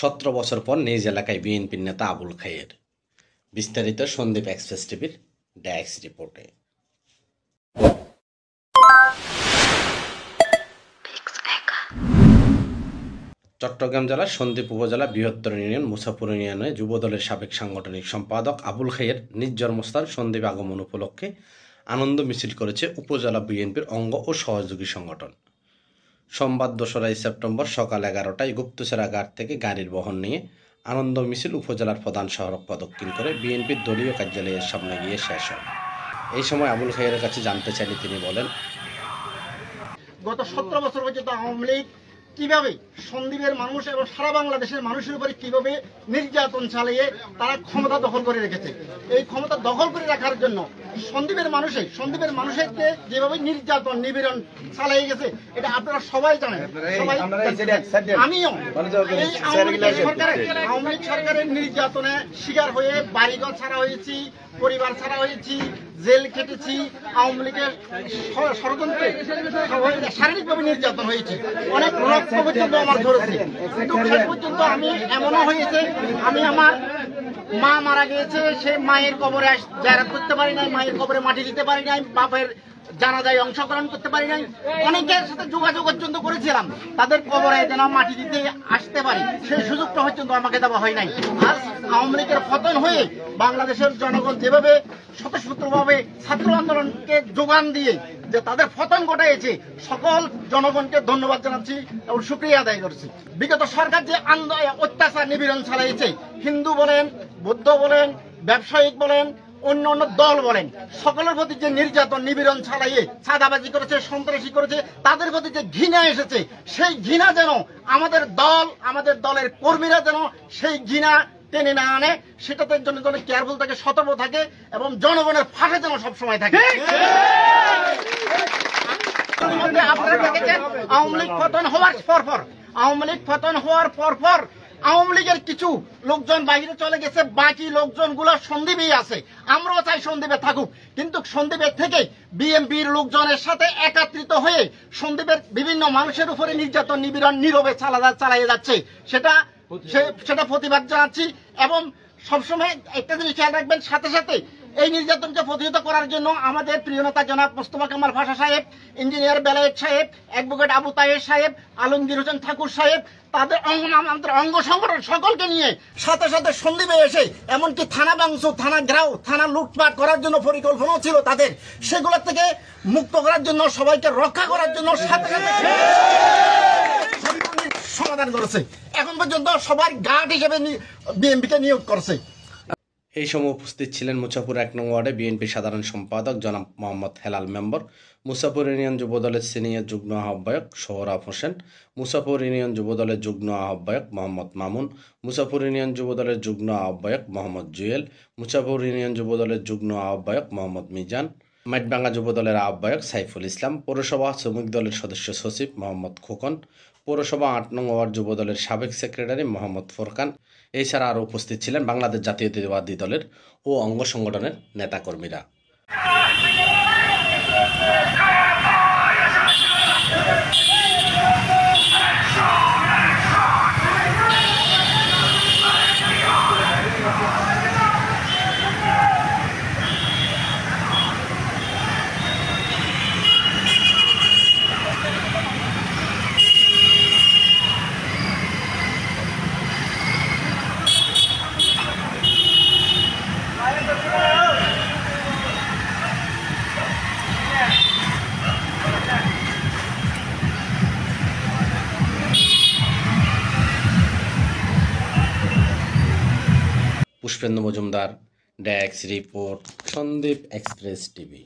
17 বছর পর নিজ এলাকায় বিএনপির নেতা আবুল খায়ের। বিস্তারিত সন্দীপ এক্সপ্রেস টিভির ডেস্ক রিপোর্টে। চট্টগ্রাম জেলার সন্দ্বীপ উপজেলা বৃহত্তর ইউনিয়ন মুসাপুর ইউনিয়নে যুবদলের সাবেক সাংগঠনিক সম্পাদক আবুল খায়ের নিজ জন্মস্থান সন্দ্বীপ আগমন উপলক্ষে আনন্দ মিছিল করেছে উপজেলা বিএনপির অঙ্গ ও সহযোগী সংগঠন। সোমবার 2 সেপ্টেম্বর সকাল 11টায় গুপ্তচরা ঘাট থেকে গাড়ির বহন নিয়ে আনন্দ মিছিল উপজেলার প্রধান সড়ক প্রদক্ষিণ করে বিএনপির দলীয় কার্যালয়ের সামনে গিয়ে শেষ হয়। এই সময় আবুল খায়ের কাছে জানতে চাইলে তিনি বলেন, গত 17 বছর পর্যন্ত আওয়ামী লীগ কিভাবে সন্দ্বীপের মানুষ এবং সারা বাংলাদেশের মানুষের উপরে কিভাবে নির্যাতন চালিয়ে তারা ক্ষমতা দখল করে রেখেছে। এই ক্ষমতা দখল করে রাখার জন্য সন্দ্বীপের মানুষেরকে যেভাবে নির্যাতন নিপীড়ন চালিয়ে গেছে এটা আপনারা সবাই জানেন। আমিও এই আওয়ামী লীগ সরকারের নির্যাতনে শিকার হয়ে বাড়িঘর ছাড়া হয়েছি, পরিবার ছাড়া হয়েছি, জেল খেটেছি, আওয়ামী লীগের ষড়যন্ত্রে শারীরিকভাবে নির্যাতন হয়েছে, অনেক রক্ত পর্যন্ত আমার ধরেছে। কিন্তু শেষ পর্যন্ত আমি এমনও হয়েছে, আমি আমার মা মারা গিয়েছে, সে মায়ের কবরে জিয়ারত করতে পারি নাই, মায়ের কবরে মাটি দিতে পারি নাই, বাপের জানাজায় অংশগ্রহণ করতে পারি নাই, অনেকের সাথে যোগাযোগ পর্যন্ত করেছিলাম তাদের কবরে যেন মাটি দিতে আসতে পারি, সেই সুযোগটা পর্যন্ত আমাকে দেওয়া হয় নাই। আজ আওয়ামী লীগের পতন হয়ে বাংলাদেশের জনগণ যেভাবে স্বতঃস্ফূর্তভাবে ছাত্র আন্দোলনকে যোগান দিয়ে যে তাদের পতন ঘটাইছে, সকল জনগণকে ধন্যবাদ জানাচ্ছি এবং শুকরিয়া আদায় করছি। বিগত সরকার যে অত্যাচার নিপীড়ন চালাইছে, হিন্দু বলেন, বৌদ্ধ বলেন, ব্যবসায়িক বলেন, অন্য অন্য দল বলেন, সকলের প্রতি যে নির্যাতন নিপীড়ন চালাইয়ে চাঁদাবাজি করেছে, সন্ত্রাসী করেছে, তাদের প্রতি যে ঘৃণা এসেছে, সেই ঘৃণা যেন আমাদের দলের কর্মীরা যেন সেই ঘৃণা টেনে না আনে, সেটাতে জন্য কেয়ারফুল থাকে, সতর্ক থাকে এবং জনগণের ফাঁসে যেন সবসময় থাকে। আপনারা দেখেছেন আওয়ামী লীগ পতন হওয়ার পর আওয়ামী লীগের কিছু লোকজন বাইরে চলে গেছে, বাকি লোকজন গুলো সন্দ্বীপেই আছে। আমরাও চাই সন্দ্বীপে থাকুক, কিন্তু সন্দ্বীপের থেকে বিএনপির লোকজনের সাথে একত্রিত হয়ে সন্দ্বীপের বিভিন্ন মানুষের উপরে নির্যাতন নিপীড়ন নীরবে চালিয়ে যাচ্ছে, সেটা প্রতিবাদ জানাচ্ছি। এবং সবসময় একটা জিনিস খেয়াল রাখবেন, সাথে সাথে এই নির্যাতনকে প্রতিহত করার জন্য আমাদের প্রিয় নেতা জনাব মোস্তফা কামাল পাশা সাহেব, ইঞ্জিনিয়ার বেলায়েত সাহেব, অ্যাডভোকেট আবু তাহের সাহেব, আলমগীর হোসেন ঠাকুর সাহেব, তাদের আমাদের অঙ্গ সংগঠন সকলকে নিয়ে সাথে সাথে সন্দ্বীপে এসে এমনকি থানা ভাঙচুর, থানা ঘেরাও, থানা লুটপাট করার জন্য পরিকল্পনাও ছিল তাদের, সেগুলোর থেকে মুক্ত করার জন্য, সবাইকে রক্ষা করার জন্য সাথে সাথে সমাধান করেছে। এখন পর্যন্ত সবার গার্ড হিসেবে বিএনপিকে নিয়োগ করছে। এই সময় উপস্থিত ছিলেন মুসাপুর 1 নং ওয়ার্ডে বিএনপির সাধারণ সম্পাদক জনাব মোহাম্মদ হেলাল মেম্বার, মুসাপুর ইউনিয়ন যুবদলের সিনিয়র যুগ্ম আহ্বায়ক সোহরাব হোসেন, মুসাপুর ইউনিয়ন যুবদলের যুগ্ম আহ্বায়ক মোহাম্মদ মামুন, মুসাপুর ইউনিয়ন যুবদলের যুগ্ম আহ্বায়ক মোহাম্মদ জুয়েল, মুসাপুর ইউনিয়ন যুবদলের যুগ্ম আহ্বায়ক মোহাম্মদ মিজান, মাইটবাঙ্গা যুবদলের আহ্বায়ক সাইফুল ইসলাম, পৌরসভা শ্রমিক দলের সদস্য সচিব মোহাম্মদ খোকন, পৌরসভা 8 নং ওয়ার্ড যুবদলের সাবেক সেক্রেটারি মোহাম্মদ ফোরকান। এছাড়া আরও উপস্থিত ছিলেন বাংলাদেশ জাতীয়তাবাদী দলের ও অঙ্গ সংগঠনের নেতাকর্মীরা। Pushpendu Majumdar, desk report, Sandip express TV.